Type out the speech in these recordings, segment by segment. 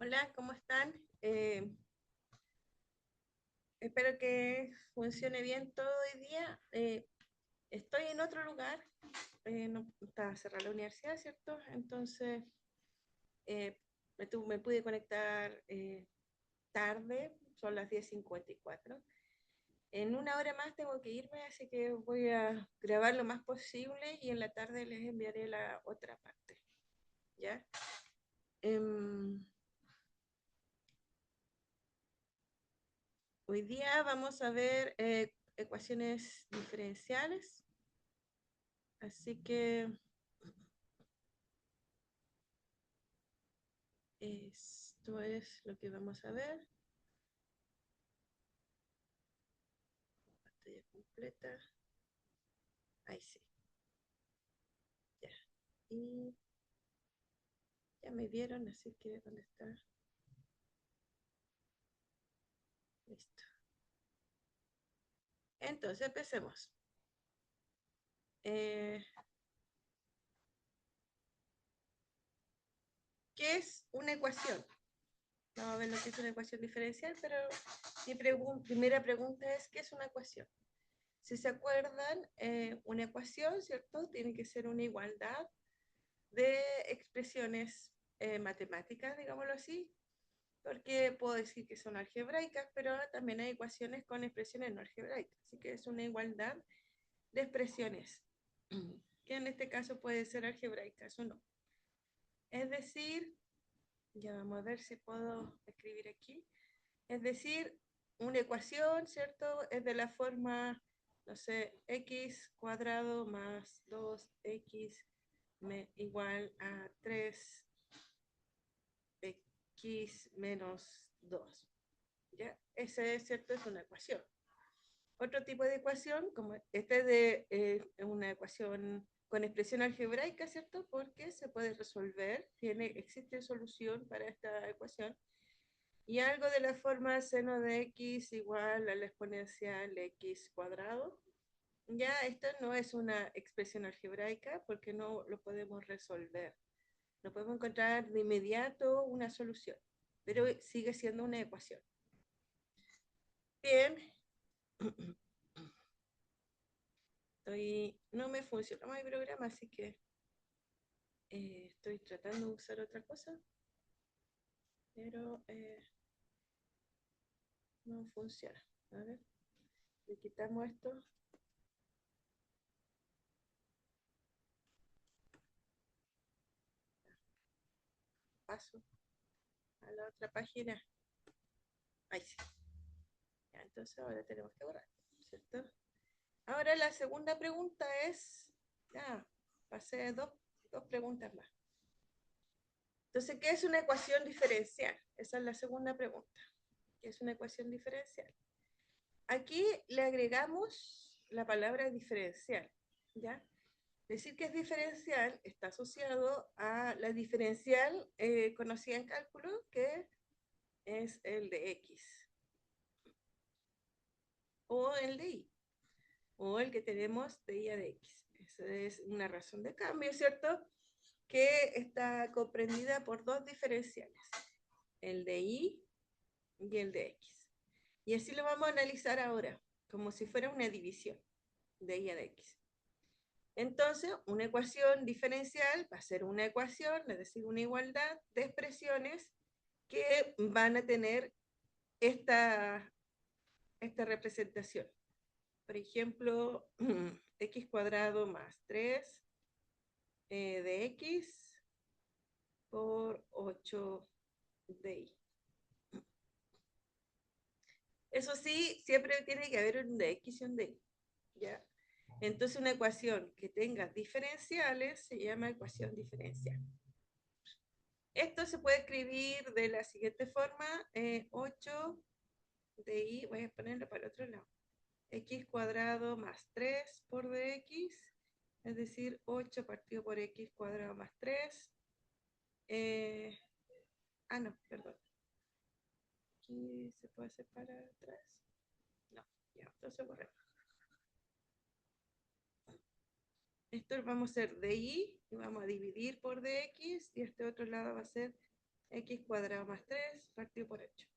Hola, ¿cómo están? Espero que funcione bien todo hoy día. Estoy en otro lugar, no está cerrada la universidad, ¿cierto? Entonces eh, me pude conectar tarde, son las 10:54. En una hora más tengo que irme, así que voy a grabar lo más posible y en la tarde les enviaré la otra parte, ¿ya? Em, Hoy día vamos a ver ecuaciones diferenciales. Así que esto es lo que vamos a ver. Pantalla completa. Ahí sí. Ya. Y ya me vieron, así que ¿dónde está? Listo. Entonces empecemos. Eh, ¿Qué es una ecuación? Vamos a ver lo que es una ecuación diferencial, pero mi primera pregunta es, ¿qué es una ecuación? Si se acuerdan, una ecuación, ¿cierto? Tiene que ser una igualdad de expresiones matemáticas, digámoslo así, porque puedo decir que son algebraicas, pero también hay ecuaciones con expresiones no algebraicas, así que es una igualdad de expresiones, que en este caso puede ser algebraicas o no. Es decir, ya vamos a ver si puedo escribir aquí, es decir, una ecuación, ¿cierto? Es de la forma, no sé, x cuadrado más 2x igual a 3x menos 2. ¿Ya? Ese es cierto, es una ecuación. Otro tipo de ecuación, como este de una ecuación con expresión algebraica, ¿cierto? Porque se puede resolver, existe solución para esta ecuación. Y algo de la forma seno de x igual a la exponencial x cuadrado. Ya esto no es una expresión algebraica porque no lo podemos resolver. No podemos encontrar de inmediato una solución, pero sigue siendo una ecuación. Bien, no me funciona mi programa, así que estoy tratando de usar otra cosa, pero no funciona. A ver, le quitamos esto, paso a la otra página. Ahí sí. Ya, entonces ahora tenemos que borrar, ¿cierto? Ahora la segunda pregunta es, ya, pasé dos preguntas más. Entonces, ¿qué es una ecuación diferencial? Esa es la segunda pregunta. ¿Qué es una ecuación diferencial? Aquí le agregamos la palabra diferencial, ¿ya? Decir que es diferencial está asociado a la diferencial conocida en cálculo, que es el de x, o el de y, o el que tenemos de y a de x. Esa es una razón de cambio, ¿cierto? Que está comprendida por dos diferenciales, el de y el de x. Y así lo vamos a analizar ahora, como si fuera una división de y a de x. Entonces, una ecuación diferencial va a ser una ecuación, es decir, una igualdad de expresiones que van a tener esta representación. Por ejemplo, x cuadrado más 3 de x por 8 de y. Eso sí, siempre tiene que haber un de x y un de y, ¿ya? Entonces, una ecuación que tenga diferenciales se llama ecuación diferencial. Esto se puede escribir de la siguiente forma, 8 de y, voy a ponerlo para el otro lado, x cuadrado más 3 por dx, es decir, 8 partido por x cuadrado más 3. Eh, no, perdón. Aquí se puede hacer para atrás. No, ya, entonces borremos. Esto vamos a hacer de y vamos a dividir por dx y este otro lado va a ser x cuadrado más 3 partido por 8.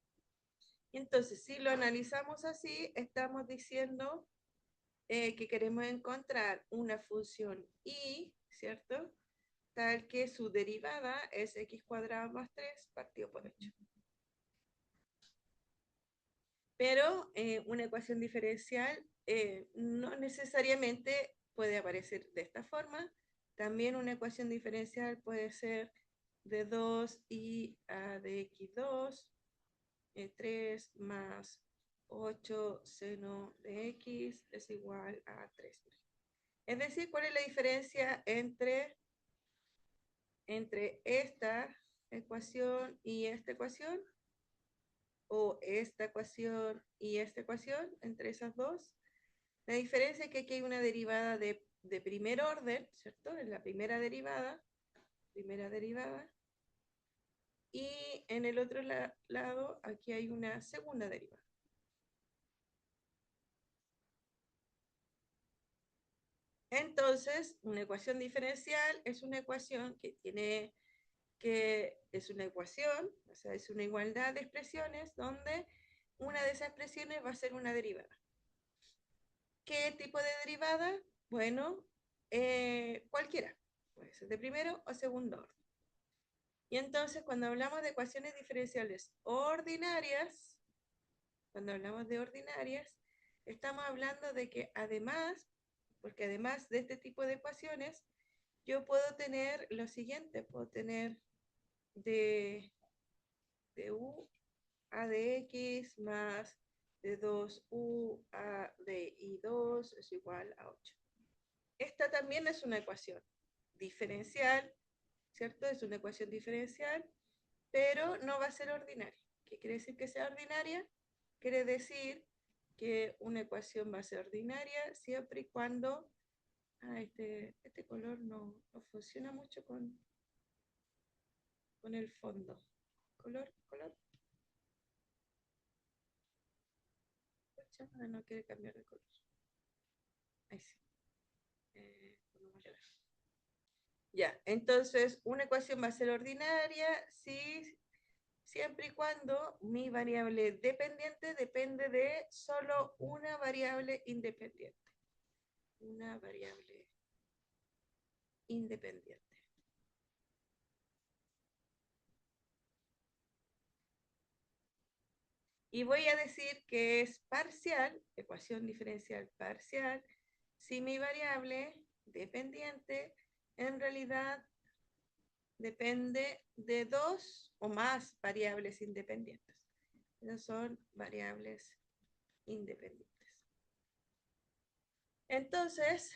Y entonces, si lo analizamos así, estamos diciendo que queremos encontrar una función y, ¿cierto? Tal que su derivada es x cuadrado más 3 partido por 8. Pero una ecuación diferencial no necesariamente puede aparecer de esta forma. También una ecuación diferencial puede ser de 2i a de x2, 3 más 8 seno de x es igual a 3. Es decir, ¿cuál es la diferencia entre esta ecuación y esta ecuación? O esta ecuación y esta ecuación, entre esas dos. La diferencia es que aquí hay una derivada de primer orden, ¿cierto? En la primera derivada, y en el otro lado, aquí hay una segunda derivada. Entonces, una ecuación diferencial es una ecuación que es una ecuación, o sea, es una igualdad de expresiones donde una de esas expresiones va a ser una derivada. ¿Qué tipo de derivada? Bueno, cualquiera, puede ser de primero o segundo orden. Y entonces, cuando hablamos de ecuaciones diferenciales ordinarias, estamos hablando de que además, porque además de este tipo de ecuaciones, yo puedo tener lo siguiente, puedo tener de u a de x más de 2u a de i2 es igual a 8. Esta también es una ecuación diferencial, ¿cierto? Es una ecuación diferencial, pero no va a ser ordinaria. ¿Qué quiere decir que sea ordinaria? Quiere decir que una ecuación va a ser ordinaria siempre y cuando este color no funciona mucho con el fondo. Color. No quiere cambiar de color. Ahí sí. Ya, entonces una ecuación va a ser ordinaria si siempre y cuando mi variable dependiente depende de solo una variable independiente. Una variable independiente. Y voy a decir que es parcial, ecuación diferencial parcial, si mi variable dependiente en realidad depende de dos o más variables independientes. Esas son variables independientes. Entonces,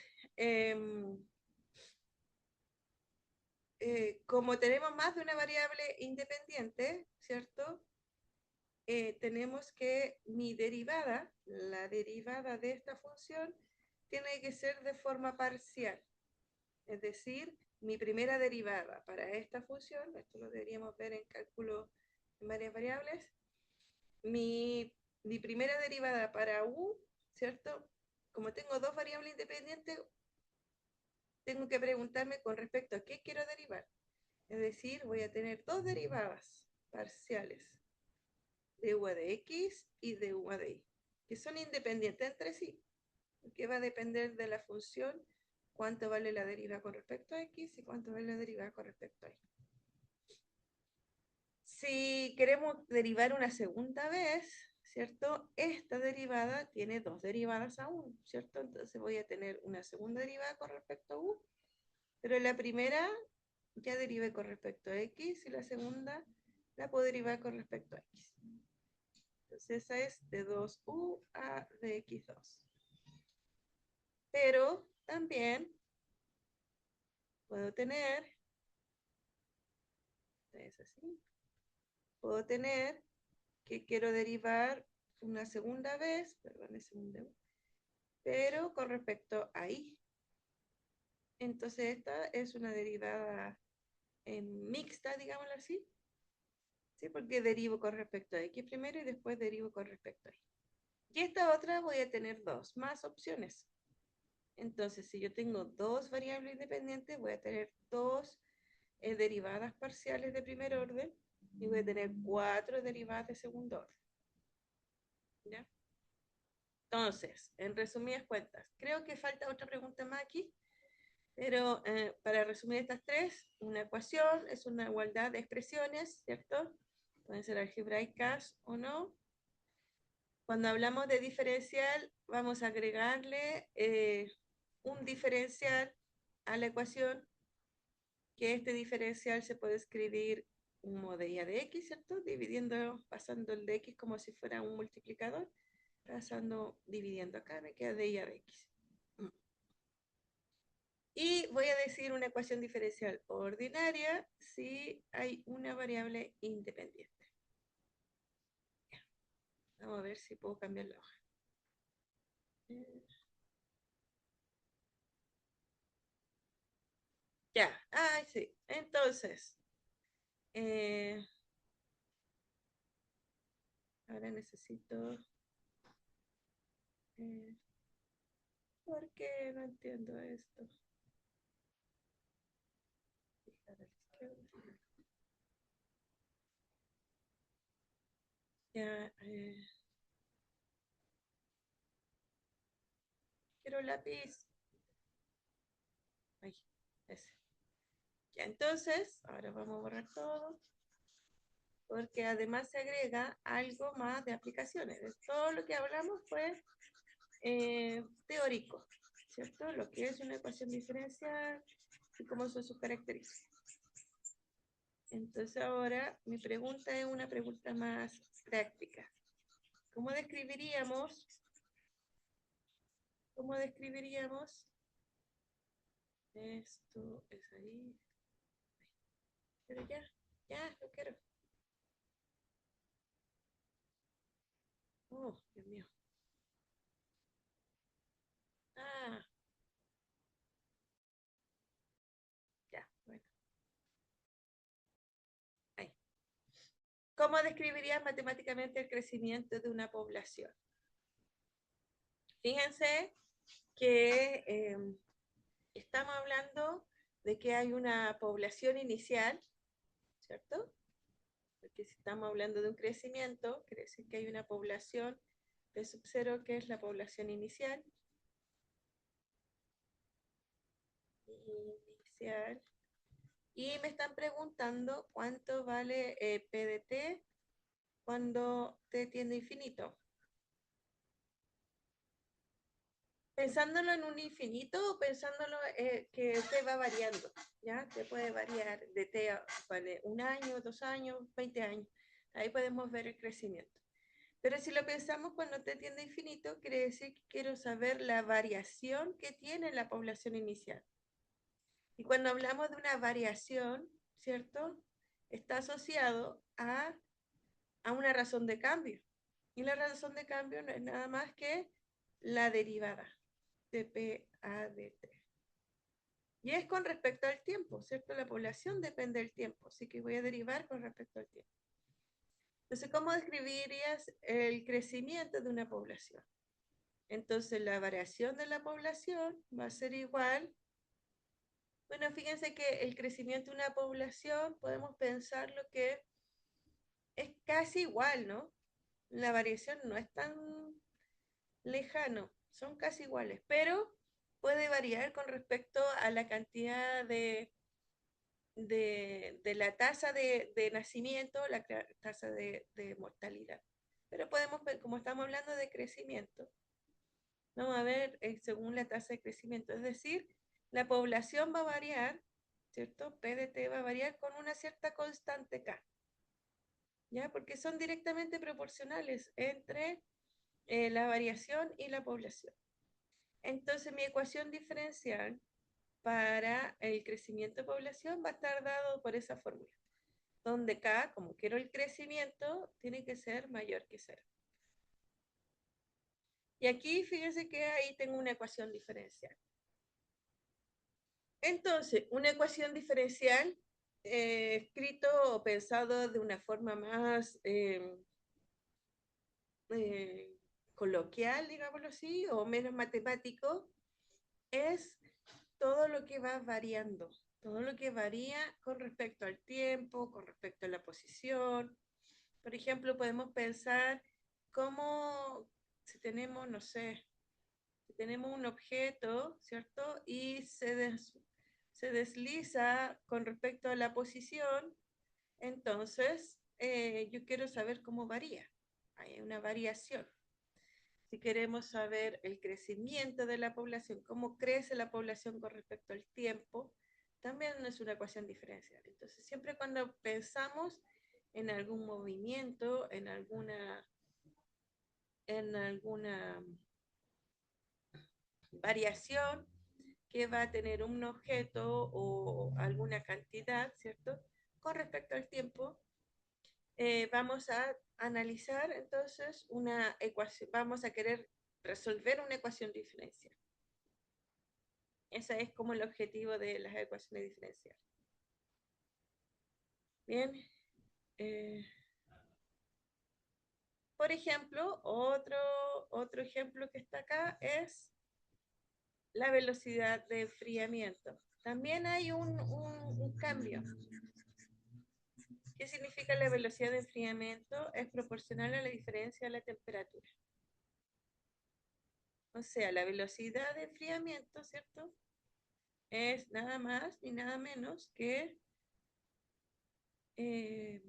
como tenemos más de una variable independiente, ¿cierto? Tenemos que mi derivada, la derivada de esta función, tiene que ser de forma parcial. Es decir, mi primera derivada para esta función, esto lo deberíamos ver en cálculo en varias variables, mi primera derivada para u, ¿cierto? Como tengo dos variables independientes, tengo que preguntarme con respecto a qué quiero derivar. Es decir, voy a tener dos derivadas parciales de u a de x y de u a de y, que son independientes entre sí, que va a depender de la función cuánto vale la derivada con respecto a x y cuánto vale la derivada con respecto a y. Si queremos derivar una segunda vez, ¿cierto? Esta derivada tiene dos derivadas aún, ¿cierto? Entonces voy a tener una segunda derivada con respecto a u, pero la primera ya derivé con respecto a x y la segunda la puedo derivar con respecto a x. Entonces esa es de 2u a de x2. Pero también puedo tener, es así, puedo tener que quiero derivar una segunda vez, perdón, pero con respecto a y. Entonces esta es una derivada mixta, digámoslo así, ¿sí? Porque derivo con respecto a x primero y después derivo con respecto a y. Y esta otra voy a tener dos más opciones. Entonces, si yo tengo dos variables independientes, voy a tener dos derivadas parciales de primer orden, y voy a tener 4 derivadas de segundo orden. ¿Ya? Entonces, en resumidas cuentas, creo que falta otra pregunta más aquí, pero para resumir estas tres, una ecuación es una igualdad de expresiones, ¿cierto? Pueden ser algebraicas o no. Cuando hablamos de diferencial, vamos a agregarle un diferencial a la ecuación, que este diferencial se puede escribir como de y a de x, ¿cierto? Dividiendo, pasando el de x como si fuera un multiplicador, dividiendo acá, me queda de y a de x. Y voy a decir una ecuación diferencial ordinaria si hay una variable independiente. Vamos a ver si puedo cambiar la hoja. Ya, sí. Entonces, ahora necesito... ¿por qué no entiendo esto? Fijar a la izquierda. Ya, quiero lápiz. Ay, ese. Ya, entonces, ahora vamos a borrar todo, porque además se agrega algo más de aplicaciones. De todo lo que hablamos fue teórico, ¿cierto? Lo que es una ecuación diferencial y cómo son sus características. Entonces ahora mi pregunta es una pregunta más práctica. ¿Cómo describiríamos esto? Es ahí. Pero ya, lo quiero. Oh, Dios mío. Ah, ya, bueno. Ahí. ¿Cómo describirías matemáticamente el crecimiento de una población? Fíjense que estamos hablando de que hay una población inicial, ¿cierto? Porque si estamos hablando de un crecimiento, quiere decir que hay una población P sub 0, que es la población inicial. Y me están preguntando cuánto vale P de T cuando T tiende a infinito. Pensándolo en un infinito o pensándolo que T va variando, ¿ya? T puede variar de T vale 1 año, 2 años, 20 años. Ahí podemos ver el crecimiento. Pero si lo pensamos cuando T tiende a infinito, quiere decir que quiero saber la variación que tiene la población inicial. Y cuando hablamos de una variación, ¿cierto? Está asociado a una razón de cambio. Y la razón de cambio no es nada más que la derivada de P a de T. Y es con respecto al tiempo, ¿cierto? La población depende del tiempo, así que voy a derivar con respecto al tiempo. Entonces, ¿cómo describirías el crecimiento de una población? Entonces, la variación de la población va a ser igual. Bueno, fíjense que el crecimiento de una población podemos pensar lo que es casi igual, ¿no? La variación no es tan lejano, son casi iguales, pero puede variar con respecto a la cantidad de la tasa de nacimiento, la tasa de mortalidad. Pero podemos ver, como estamos hablando de crecimiento, vamos a ver según la tasa de crecimiento, es decir, la población va a variar, ¿cierto? P de T va a variar con una cierta constante K, ¿ya? Porque son directamente proporcionales entre la variación y la población. Entonces mi ecuación diferencial para el crecimiento de población va a estar dado por esa fórmula, donde K, como quiero el crecimiento, tiene que ser mayor que 0. Y aquí fíjense que ahí tengo una ecuación diferencial. Entonces, una ecuación diferencial escrito o pensado de una forma más coloquial, digámoslo así, o menos matemático, es todo lo que va variando. Todo lo que varía con respecto al tiempo, con respecto a la posición. Por ejemplo, podemos pensar cómo si tenemos, no sé, si tenemos un objeto, ¿cierto? Y se desliza con respecto a la posición, entonces yo quiero saber cómo varía. Hay una variación. Si queremos saber el crecimiento de la población, cómo crece la población con respecto al tiempo, también es una ecuación diferencial. Entonces, siempre cuando pensamos en algún movimiento, en alguna variación que va a tener un objeto o alguna cantidad, ¿cierto? Con respecto al tiempo, vamos a analizar entonces una ecuación, vamos a querer resolver una ecuación diferencial. Ese es como el objetivo de las ecuaciones diferenciales. Bien. Eh, por ejemplo, otro ejemplo que está acá es la velocidad de enfriamiento. También hay un cambio. ¿Qué significa la velocidad de enfriamiento? Es proporcional a la diferencia de la temperatura. O sea, la velocidad de enfriamiento, ¿cierto? Es nada más ni nada menos que, eh,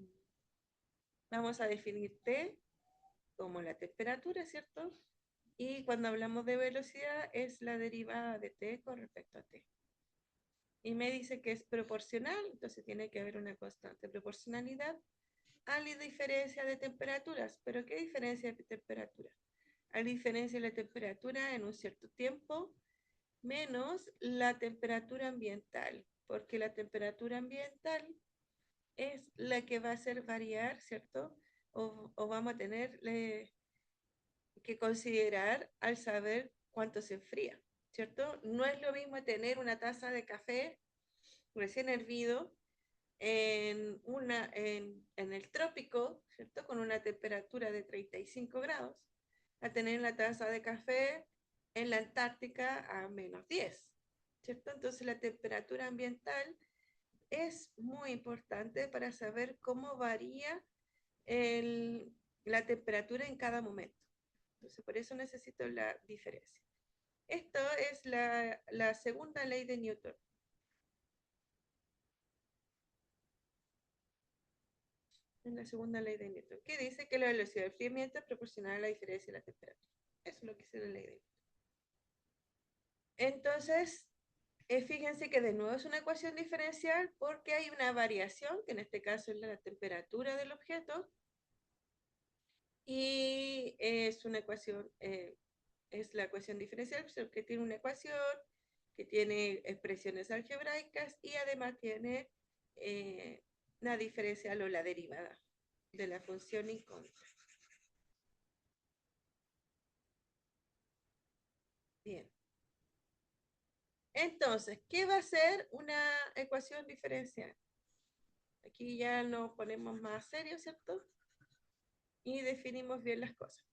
vamos a definir T como la temperatura, ¿cierto? Y cuando hablamos de velocidad es la derivada de T con respecto a T. Y me dice que es proporcional, entonces tiene que haber una constante proporcionalidad a la diferencia de temperaturas. ¿Pero qué diferencia de temperatura? A la diferencia de la temperatura en un cierto tiempo menos la temperatura ambiental, porque la temperatura ambiental es la que va a hacer variar, ¿cierto? O vamos a tener que considerar al saber cuánto se enfría, ¿cierto? No es lo mismo tener una taza de café recién hervido en el trópico, ¿cierto? Con una temperatura de 35 grados, a tener la taza de café en la Antártica a -10, ¿cierto? Entonces la temperatura ambiental es muy importante para saber cómo varía el, la temperatura en cada momento. Entonces por eso necesito la diferencia. Esto es la segunda ley de Newton. En la segunda ley de Newton, que dice que la velocidad del enfriamiento es proporcional a la diferencia de la temperatura. Eso es lo que dice la ley de Newton. Entonces, fíjense que de nuevo es una ecuación diferencial porque hay una variación, que en este caso es la temperatura del objeto, y es una ecuación, es la ecuación diferencial, que tiene una ecuación, que tiene expresiones algebraicas y además tiene la diferencial o la derivada de la función incógnita. Bien. Entonces, ¿qué va a ser una ecuación diferencial? Aquí ya nos ponemos más serios, ¿cierto? Y definimos bien las cosas.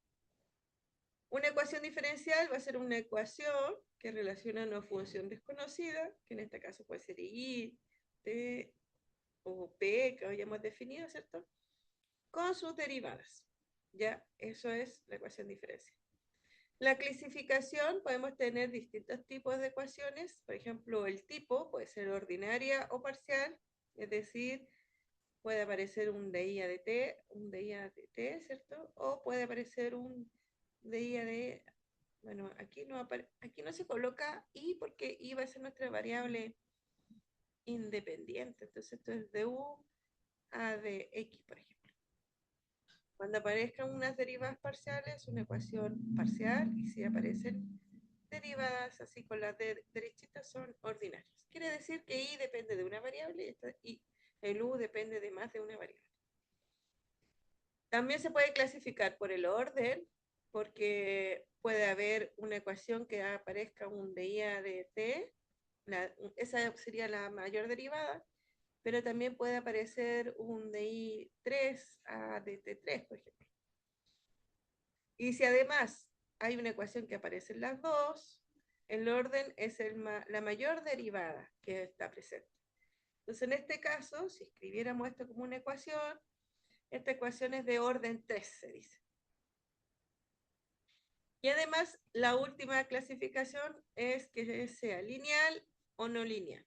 Una ecuación diferencial va a ser una ecuación que relaciona una función desconocida, que en este caso puede ser y, t o p, que habíamos definido, ¿cierto? Con sus derivadas. Ya, eso es la ecuación diferencial. La clasificación, podemos tener distintos tipos de ecuaciones. Por ejemplo, el tipo puede ser ordinaria o parcial, es decir, puede aparecer un DIA de T, un DIA de T, ¿cierto? O puede aparecer un DIA de, bueno, aquí no se coloca I porque I va a ser nuestra variable independiente. Entonces esto es de U a de X, por ejemplo. Cuando aparezcan unas derivadas parciales, una ecuación parcial, y si aparecen derivadas así con las derechitas son ordinarias. Quiere decir que I depende de una variable y el U depende de más de una variable. También se puede clasificar por el orden, porque puede haber una ecuación que aparezca un DIA de T, esa sería la mayor derivada, pero también puede aparecer un DI 3 a DT3, por ejemplo. Y si además hay una ecuación que aparece en las dos, el orden es la mayor derivada que está presente. Entonces, en este caso, si escribiéramos esto como una ecuación, esta ecuación es de orden 3, se dice. Y además, la última clasificación es que sea lineal o no lineal.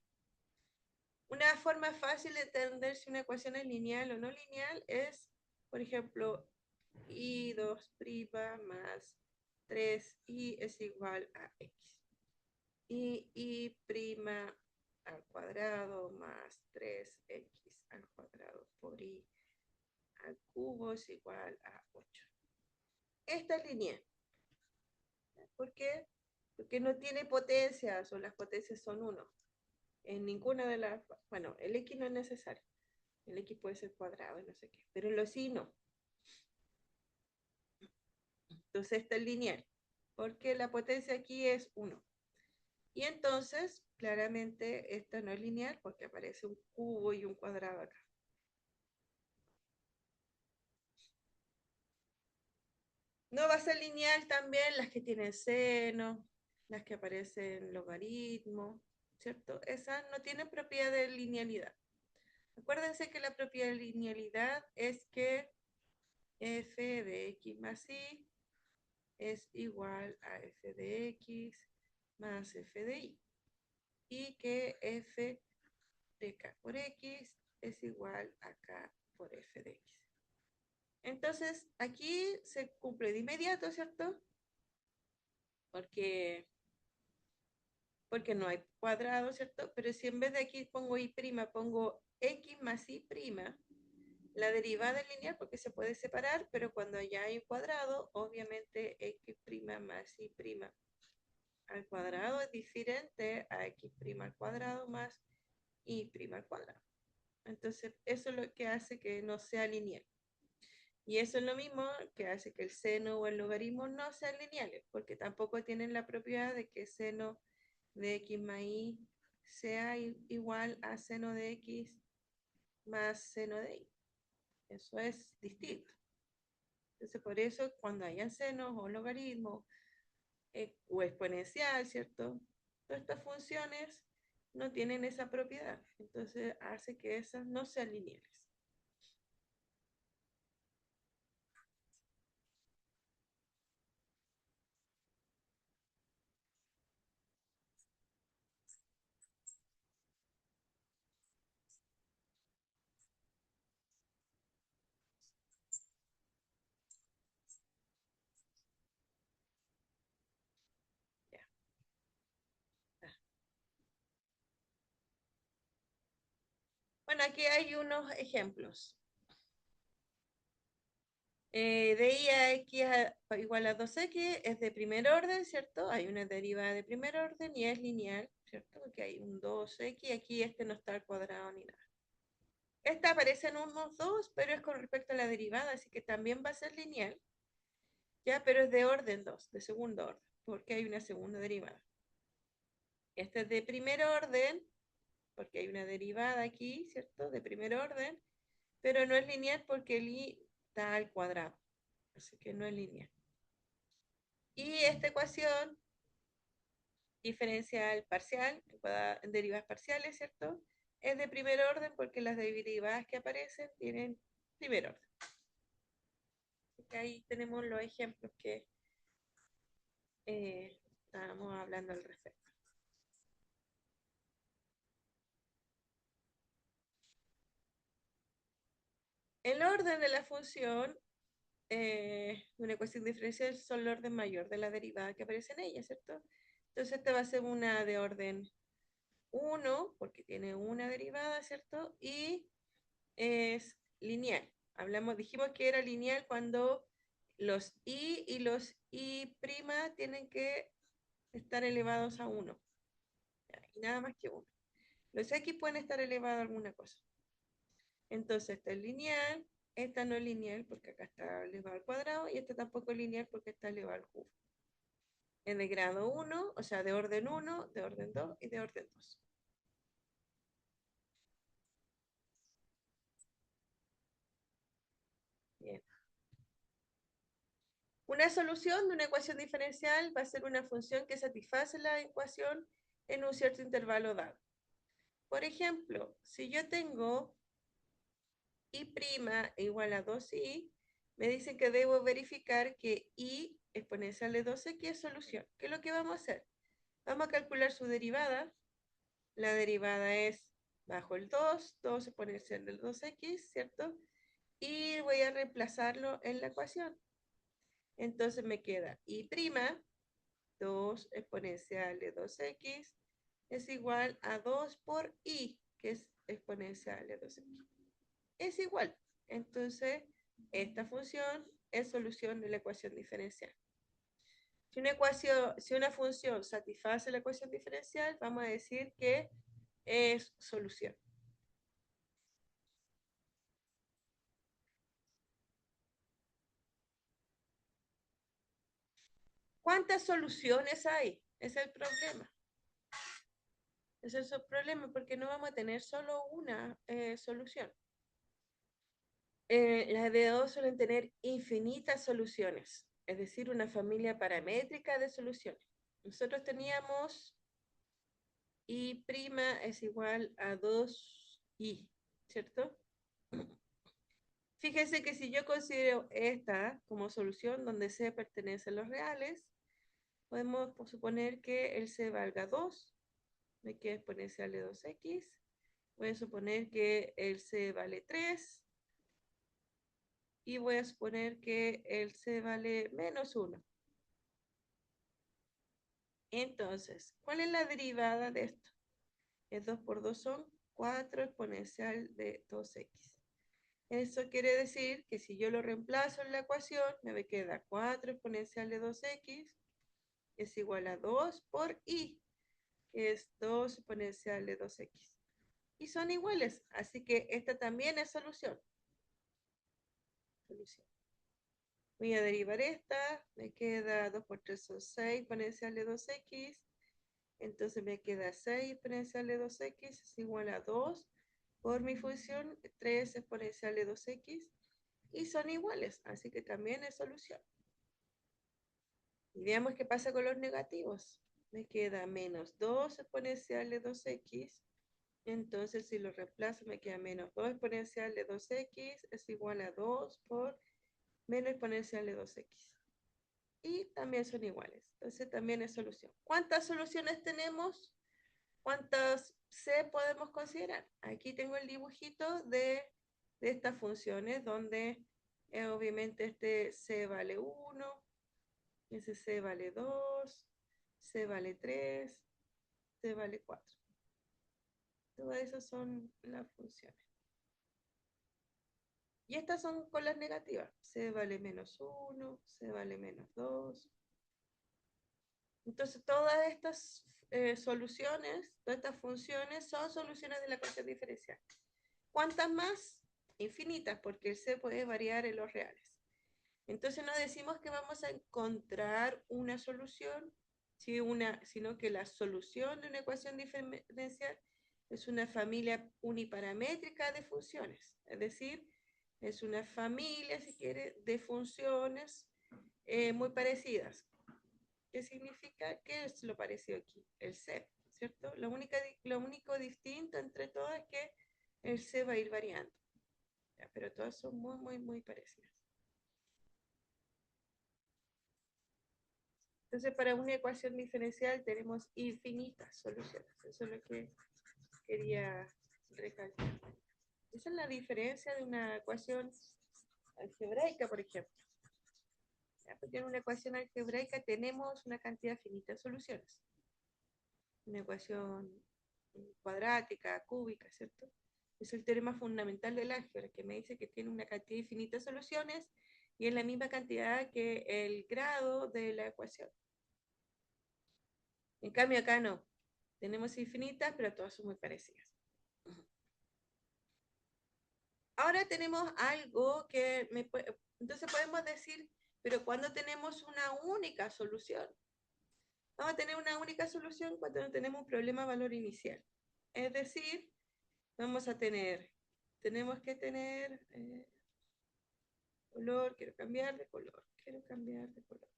Una forma fácil de entender si una ecuación es lineal o no lineal es, por ejemplo, i2' más 3i es igual a x. Y i' al cuadrado más 3x al cuadrado por i al cubo es igual a 8. Esta es lineal. ¿Por qué? Porque no tiene potencias o las potencias son 1. En ninguna de las... Bueno, el x no es necesario. El x puede ser cuadrado y no sé qué. Pero en los y no. Entonces esta es lineal. Porque la potencia aquí es 1. Y entonces, claramente, esta no es lineal porque aparece un cubo y un cuadrado acá. No va a ser lineal también las que tienen seno, las que aparecen logaritmos, ¿cierto? Esas no tienen propiedad de linealidad. Acuérdense que la propiedad de linealidad es que f de x más y es igual a f de x más f de y. Y que f de k por x es igual a k por f de x. Entonces, aquí se cumple de inmediato, ¿cierto? Porque, porque no hay cuadrado, ¿cierto? Pero si en vez de aquí pongo y', pongo x más y', la derivada es lineal porque se puede separar, pero cuando ya hay un cuadrado, obviamente x' más y' al cuadrado es diferente a x' al cuadrado más y' al cuadrado. Entonces, eso es lo que hace que no sea lineal. Y eso es lo mismo que hace que el seno o el logaritmo no sean lineales, porque tampoco tienen la propiedad de que seno de x más y sea igual a seno de x más seno de y. Eso es distinto. Entonces, por eso, cuando hayan senos o logaritmos o exponencial, ¿cierto? Todas estas funciones no tienen esa propiedad. Entonces, hace que esas no sean lineales. Ya. Bueno, aquí hay unos ejemplos. De i a x igual a 2x es de primer orden, ¿cierto? Hay una derivada de primer orden y es lineal, ¿cierto? Porque hay un 2x, aquí este no está al cuadrado ni nada. Esta aparece en unos 2, pero es con respecto a la derivada, así que también va a ser lineal, ¿ya? Pero es de orden 2, de segundo orden, porque hay una segunda derivada. Este es de primer orden, porque hay una derivada aquí, ¿cierto? De primer orden, pero no es lineal porque el i está al cuadrado, así que no es lineal. Y esta ecuación diferencial parcial, en derivas parciales, ¿cierto? Es de primer orden porque las derivadas que aparecen tienen primer orden. Ahí tenemos los ejemplos que estábamos hablando al respecto. El orden de la función una ecuación diferencial son el orden mayor de la derivada que aparece en ella, ¿cierto? Entonces esta va a ser una de orden 1, porque tiene una derivada, ¿cierto? Y es lineal. Dijimos que era lineal cuando los i y los i' tienen que estar elevados a 1. Y nada más que 1. Los x pueden estar elevados a alguna cosa. Entonces, esta es lineal, esta no es lineal porque acá está elevado al cuadrado y esta tampoco es lineal porque está elevado al cubo. Es de grado 1, o sea, de orden 1, de orden 2 y de orden 2. Bien. Una solución de una ecuación diferencial va a ser una función que satisface la ecuación en un cierto intervalo dado. Por ejemplo, si yo tengo y' igual a 2i, me dicen que debo verificar que y exponencial de 2x es solución. ¿Qué es lo que vamos a hacer? Vamos a calcular su derivada. La derivada es bajo el 2 exponencial del 2x, ¿cierto? Y voy a reemplazarlo en la ecuación. Entonces me queda y', 2 exponencial de 2x, es igual a 2 por i, que es exponencial de 2x. Es igual. Entonces, esta función es solución de la ecuación diferencial. Si una función satisface la ecuación diferencial, vamos a decir que es solución. ¿Cuántas soluciones hay? Es el problema. Ese es el problema porque no vamos a tener solo una solución. Las DO suelen tener infinitas soluciones, es decir, una familia paramétrica de soluciones. Nosotros teníamos y' es igual a 2i, ¿cierto? Fíjense que si yo considero esta como solución donde C pertenece a los reales, podemos suponer que el C valga 2, me queda exponencial de 2x. Voy a suponer que el C vale 3 y voy a suponer que el C vale menos 1. Entonces, ¿cuál es la derivada de esto? Es 2 por 2 son 4 exponencial de 2x. Eso quiere decir que si yo lo reemplazo en la ecuación, me queda 4 exponencial de 2x es igual a 2 por i, que es 2 exponencial de 2x. Y son iguales, así que esta también es solución. Voy a derivar esta, me queda 2 por 3 son 6 exponencial de 2x, entonces me queda 6 exponencial de 2x es igual a 2 por mi función 3 exponencial de 2x, y son iguales, así que también es solución. Y veamos qué pasa con los negativos. Me queda menos 2 exponencial de 2x, entonces si lo reemplazo me queda menos 2 exponencial de 2x es igual a 2 por menos exponencial de 2x. Y también son iguales, entonces también es solución. ¿Cuántas soluciones tenemos? ¿Cuántas C podemos considerar? Aquí tengo el dibujito de estas funciones donde obviamente este C vale 1, ese C vale 2, C vale 3, C vale 4. Todas esas son las funciones. Y estas son con las negativas. C vale menos 1, C vale menos 2. Entonces, todas estas soluciones, todas estas funciones son soluciones de la ecuación diferencial. ¿Cuántas más? Infinitas, porque el C puede variar en los reales. Entonces, no decimos que vamos a encontrar una solución, sino que la solución de una ecuación diferencial es una familia uniparamétrica de funciones. Es decir, es una familia, si quiere, de funciones muy parecidas. ¿Qué significa? ¿Qué es lo parecido aquí? El C, ¿cierto? Lo único distinto entre todas es que el C va a ir variando. ¿Ya? Pero todas son muy, muy, muy parecidas. Entonces, para una ecuación diferencial tenemos infinitas soluciones. Eso es lo que quería recalcar. Esa es la diferencia de una ecuación algebraica, por ejemplo. ¿Ya? Porque en una ecuación algebraica tenemos una cantidad finita de soluciones. Una ecuación cuadrática, cúbica, ¿cierto? Es el teorema fundamental del álgebra, que me dice que tiene una cantidad infinita de soluciones y es la misma cantidad que el grado de la ecuación. En cambio acá no. Tenemos infinitas, pero todas son muy parecidas. Ahora tenemos algo que entonces podemos decir, pero cuando tenemos una única solución. Vamos a tener una única solución cuando no tenemos un problema valor inicial. Es decir, tenemos que tener color, quiero cambiar de color, quiero cambiar de color.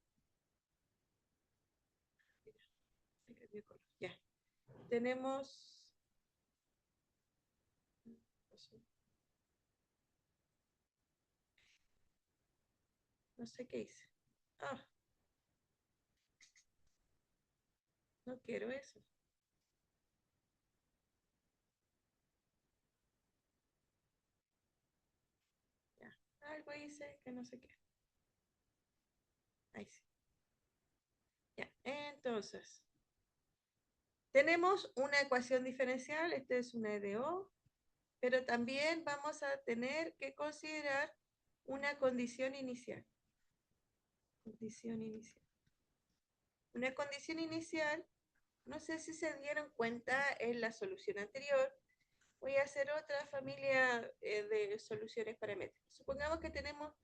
Ya. Tenemos pasó? No sé qué hice. Ah, no quiero eso. Ya. Algo hice que no sé qué. Ahí sí. Ya. Entonces, tenemos una ecuación diferencial. Esta es una EDO. Pero también vamos a tener que considerar una condición inicial. Condición inicial. Una condición inicial, no sé si se dieron cuenta en la solución anterior, voy a hacer otra familia de soluciones paramétricas. Supongamos que tenemos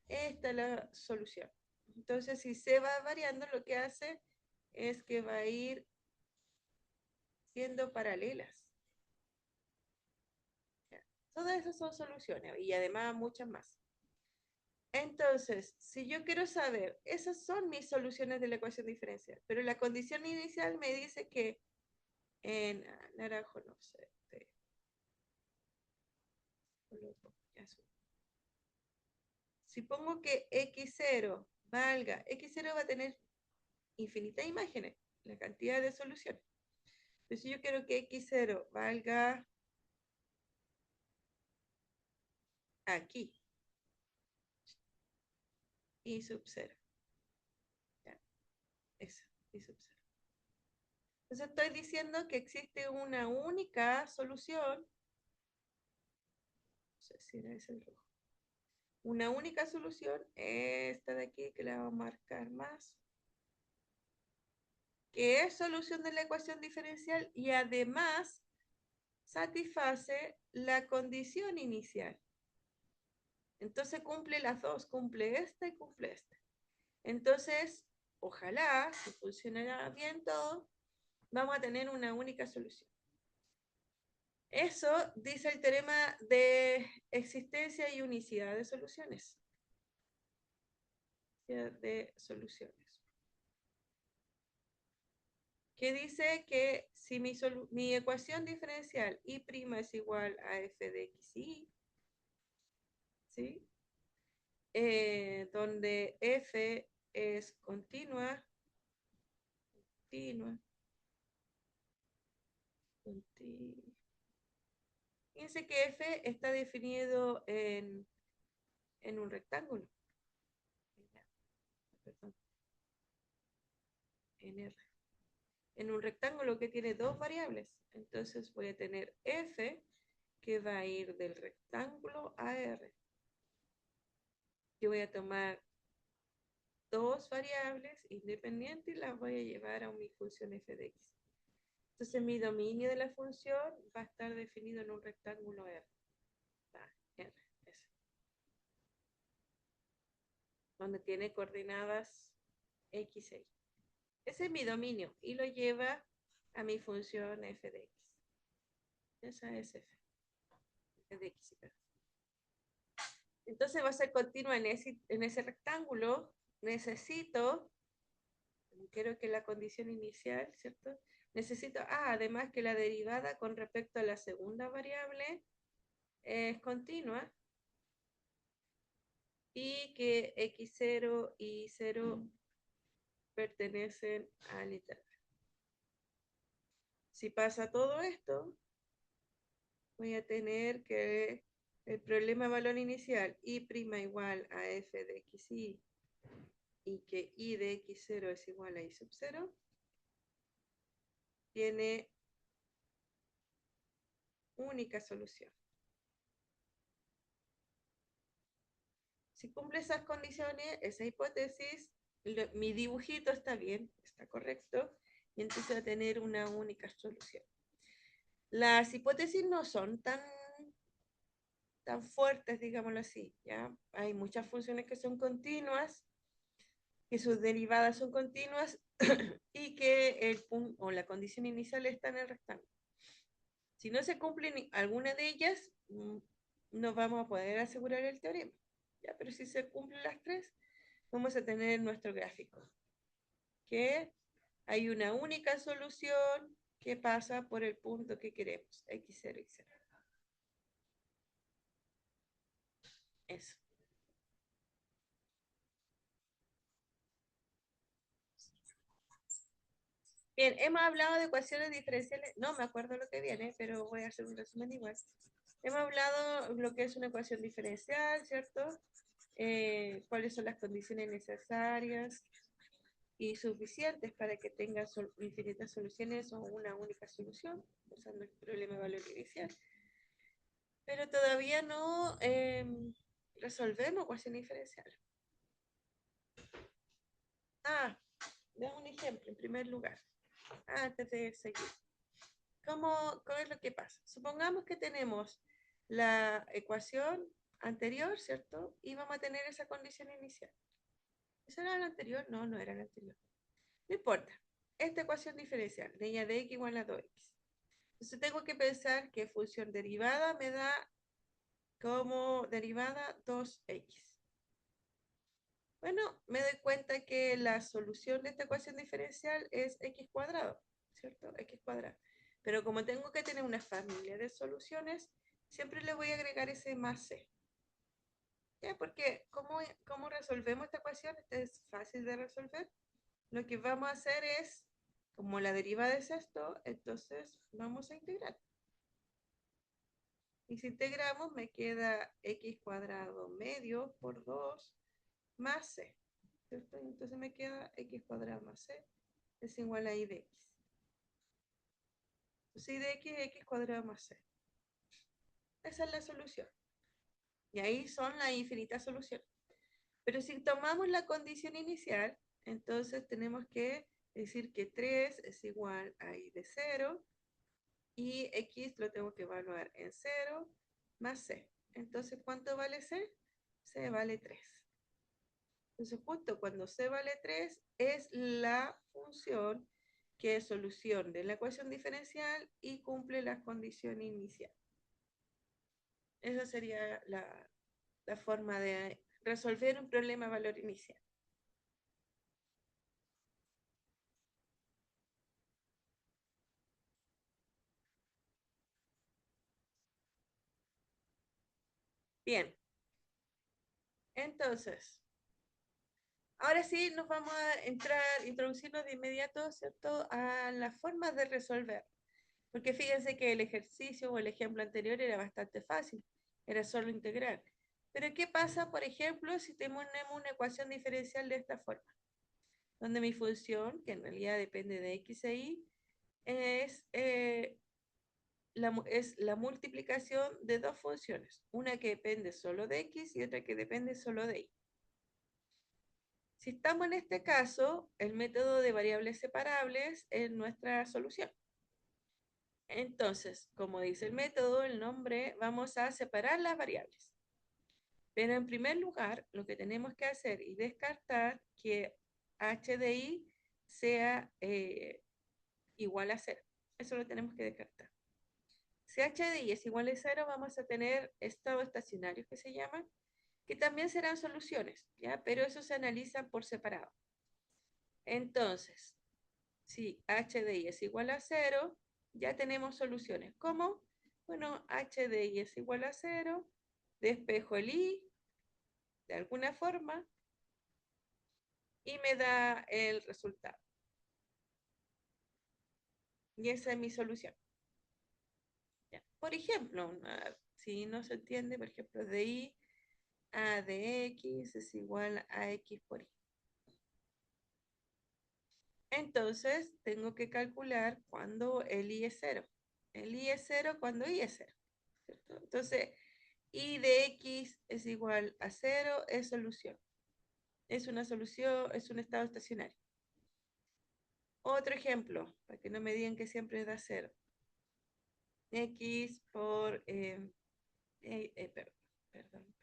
esta la solución. Entonces, si se va variando, lo que hace es que va a ir siendo paralelas. Todas esas son soluciones y además muchas más. Entonces, si yo quiero saber, esas son mis soluciones de la ecuación diferencial, pero la condición inicial me dice que en naranjo, no sé, azul. Si pongo que x0 valga, x0 va a tener infinitas imágenes, la cantidad de soluciones. Pero si yo quiero que x0 valga aquí, y sub 0. Ya, eso, y sub 0. Entonces estoy diciendo que existe una única solución, no sé si era ese el rojo, una única solución, esta de aquí, que la vamos a marcar más, que es solución de la ecuación diferencial y además satisface la condición inicial. Entonces cumple las dos, cumple esta y cumple esta. Entonces, ojalá, si funcionará bien todo, vamos a tener una única solución. Eso dice el teorema de existencia y unicidad de soluciones. De soluciones. Que dice que si mi ecuación diferencial y' es igual a f de x y, ¿sí? Donde f es continua, fíjense que f está definido en un rectángulo. Perdón, en R. En un rectángulo que tiene dos variables. Entonces voy a tener f que va a ir del rectángulo a R. Yo voy a tomar dos variables independientes y las voy a llevar a mi función f de x. Entonces mi dominio de la función va a estar definido en un rectángulo R. R, ese, donde tiene coordenadas x e y. Ese es mi dominio y lo lleva a mi función f de x. Esa es f de x. Entonces va a ser continua en ese rectángulo. Necesito, quiero que la condición inicial, ¿cierto? Necesito, además que la derivada con respecto a la segunda variable es continua y que x0 y 0 pertenecen al intervalo. Si pasa todo esto, voy a tener que el problema de valor inicial y' igual a f de xy y que y de x0 es igual a y sub 0, tiene única solución. Si cumple esas condiciones, esa hipótesis, mi dibujito está bien, está correcto, y entonces va a tener una única solución. Las hipótesis no son tan fuertes, digámoslo así, ¿ya? Hay muchas funciones que son continuas, que sus derivadas son continuas y que el punto o la condición inicial está en el rectángulo. Si no se cumplen alguna de ellas, no vamos a poder asegurar el teorema. ¿Ya? Pero si se cumplen las tres, vamos a tener nuestro gráfico. Que hay una única solución que pasa por el punto que queremos, x0, x0. Eso. Bien, hemos hablado de ecuaciones diferenciales. No me acuerdo lo que viene, pero voy a hacer un resumen igual. Hemos hablado lo que es una ecuación diferencial, ¿cierto? Cuáles son las condiciones necesarias y suficientes para que tenga infinitas soluciones o una única solución, usando el problema de valor inicial. Pero todavía no resolvemos ecuaciones diferenciales. Ah, veamos un ejemplo en primer lugar, antes de seguir. ¿Cómo es lo que pasa? Supongamos que tenemos la ecuación anterior, ¿cierto? Y vamos a tener esa condición inicial. ¿Esa era la anterior? No, no era la anterior. No importa. Esta ecuación diferencial, de y de x igual a 2x. Entonces tengo que pensar que función derivada me da como derivada 2x. Bueno, me doy cuenta que la solución de esta ecuación diferencial es x cuadrado, ¿cierto? X cuadrado. Pero como tengo que tener una familia de soluciones, siempre le voy a agregar ese más c. ¿Ya? Porque ¿cómo resolvemos esta ecuación? Esta es fácil de resolver. Lo que vamos a hacer es, como la derivada es esto, entonces vamos a integrar. Y si integramos, me queda x cuadrado medio por 2 más c. ¿Cierto? Entonces me queda x cuadrado más c es igual a y de x. Entonces y de x es x cuadrado más c. Esa es la solución. Y ahí son las infinitas soluciones. Pero si tomamos la condición inicial, entonces tenemos que decir que 3 es igual a y de 0 y x lo tengo que evaluar en 0 más c. Entonces, ¿cuánto vale c? C vale 3. Entonces, justo cuando c vale 3 es la función que es solución de la ecuación diferencial y cumple la condición inicial. Esa sería la forma de resolver un problema de valor inicial. Bien, entonces, ahora sí nos vamos a introducirnos de inmediato, ¿cierto?, a las formas de resolver. Porque fíjense que el ejercicio o el ejemplo anterior era bastante fácil, era solo integrar. Pero ¿qué pasa, por ejemplo, si tenemos una ecuación diferencial de esta forma? Donde mi función, que en realidad depende de x e y, es la multiplicación de dos funciones, una que depende solo de x y otra que depende solo de y. Si estamos en este caso, el método de variables separables es nuestra solución. Entonces, como dice el método, el nombre, vamos a separar las variables. Pero en primer lugar, lo que tenemos que hacer es descartar que h de i sea igual a 0. Eso lo tenemos que descartar. Si h de i es igual a 0, vamos a tener estados estacionarios que se llaman, que también serán soluciones, ¿ya? Pero eso se analiza por separado. Entonces, si h de i es igual a 0, ya tenemos soluciones. ¿Cómo? Bueno, h de i es igual a 0, despejo el i de alguna forma y me da el resultado. Y esa es mi solución. ¿Ya? Por ejemplo, si no se entiende, por ejemplo, de i a de x es igual a x por y. Entonces, tengo que calcular cuando el i es 0. El i es 0 cuando i es 0. ¿Cierto? Entonces, y de x es igual a 0 es solución. Es una solución, es un estado estacionario. Otro ejemplo, para que no me digan que siempre da 0. X por, perdón.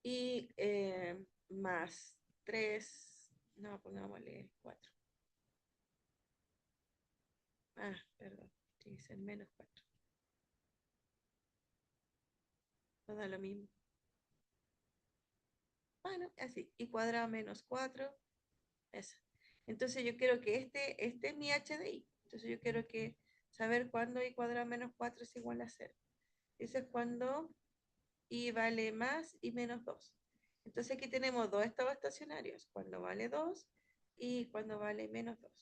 Y más 3, no, pongámosle 4. Ah, perdón, dice menos 4. No da lo mismo. Bueno, así, y cuadrado menos 4, eso. Entonces yo quiero que este es mi HDI. Entonces yo quiero saber cuándo i cuadrado menos 4 es igual a 0. Eso es cuando y vale más y menos 2. Entonces aquí tenemos dos estados estacionarios, cuando vale 2 y cuando vale menos 2.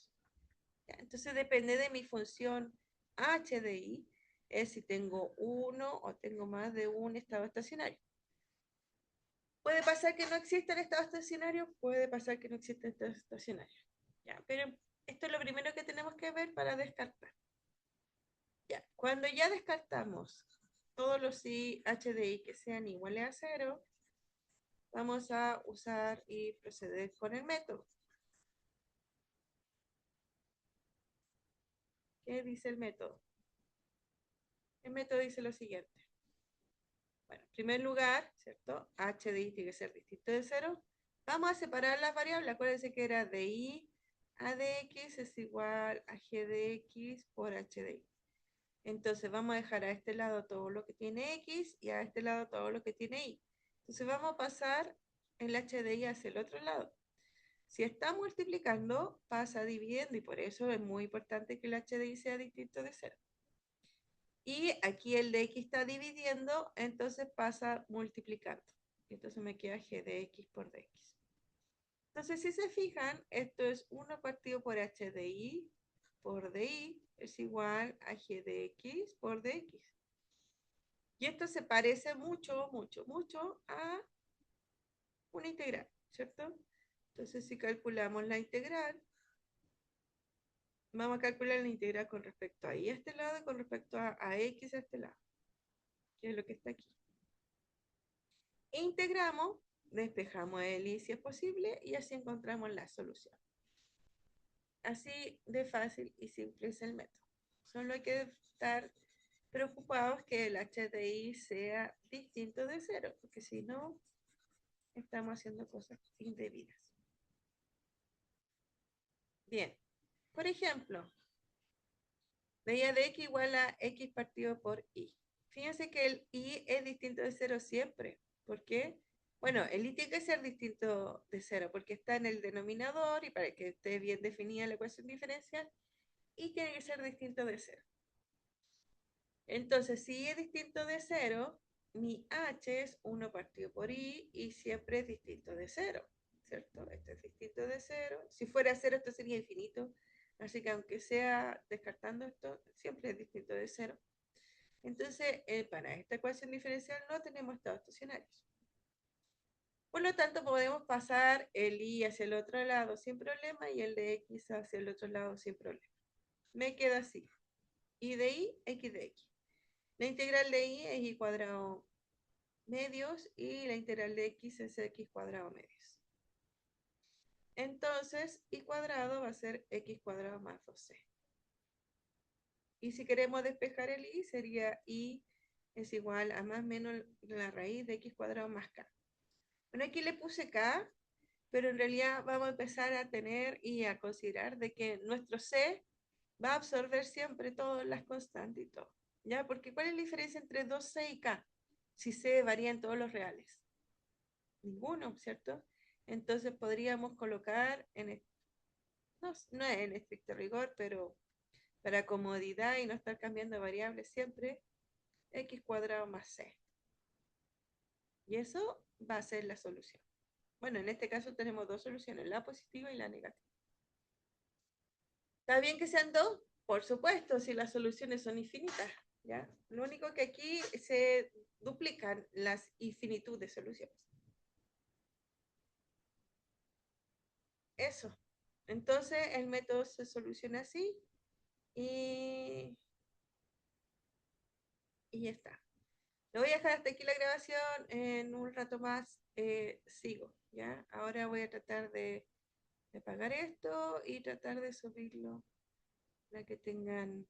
¿Ya? Entonces depende de mi función h de i, es si tengo uno o tengo más de un estado estacionario. Puede pasar que no exista el estado estacionario, puede pasar que no exista el estado estacionario. ¿Ya? Pero esto es lo primero que tenemos que ver para descartar. ¿Ya? Cuando ya descartamos todos los i h de i que sean iguales a 0, vamos a usar y proceder con el método. ¿Qué dice el método? El método dice lo siguiente. Bueno, en primer lugar, ¿cierto? H de i tiene que ser distinto de 0. Vamos a separar las variables. Acuérdense que era de i a de x es igual a g de x por h de i. Entonces vamos a dejar a este lado todo lo que tiene x y a este lado todo lo que tiene y. Entonces vamos a pasar el h de y hacia el otro lado. Si está multiplicando, pasa dividiendo y por eso es muy importante que el h de y sea distinto de 0. Y aquí el de x está dividiendo, entonces pasa multiplicando. Entonces me queda g de x por dx. Entonces si se fijan, esto es 1 partido por h de y por di es igual a g de x por dx. Y esto se parece mucho, mucho, mucho a una integral, ¿cierto? Entonces, si calculamos la integral, vamos a calcular la integral con respecto a y a este lado y con respecto a x a este lado, que es lo que está aquí. Integramos, despejamos el y si es posible y así encontramos la solución. Así de fácil y simple es el método. Solo hay que estar preocupados que el h de i sea distinto de 0, porque si no, estamos haciendo cosas indebidas. Bien, por ejemplo, medida de x igual a x partido por y. Fíjense que el y es distinto de 0 siempre. ¿Por qué? Bueno, el y tiene que ser distinto de 0 porque está en el denominador y para que esté bien definida la ecuación diferencial, y tiene que ser distinto de 0. Entonces, si y es distinto de 0, mi h es 1 partido por y siempre es distinto de 0, ¿cierto? Esto es distinto de 0. Si fuera 0, esto sería infinito. Así que aunque sea descartando esto, siempre es distinto de 0. Entonces, para esta ecuación diferencial no tenemos estados estacionarios. Por lo tanto, podemos pasar el y hacia el otro lado sin problema y el de x hacia el otro lado sin problema. Me queda así. Y de y, x de x. La integral de y es y cuadrado medios y la integral de x es x cuadrado medios. Entonces, y cuadrado va a ser x cuadrado más 2c. Y si queremos despejar el y, sería y es igual a más o menos la raíz de x cuadrado más k. Bueno, aquí le puse k, pero en realidad vamos a empezar a tener y a considerar de que nuestro c va a absorber siempre todas las constantes y todo. ¿Ya? Porque ¿cuál es la diferencia entre 2c y k? Si c varía en todos los reales. Ninguno, ¿cierto? Entonces podríamos colocar, no es en estricto rigor, pero para comodidad y no estar cambiando variables siempre, x cuadrado más c. Y eso va a ser la solución. Bueno, en este caso tenemos dos soluciones, la positiva y la negativa. ¿Está bien que sean dos? Por supuesto, si las soluciones son infinitas, ¿ya? Lo único que aquí se duplican las infinitud de soluciones. Eso. Entonces el método se soluciona así y ya está. Lo voy a dejar hasta aquí la grabación, en un rato más sigo, ¿ya? Ahora voy a tratar de pagar esto y tratar de subirlo para que tengan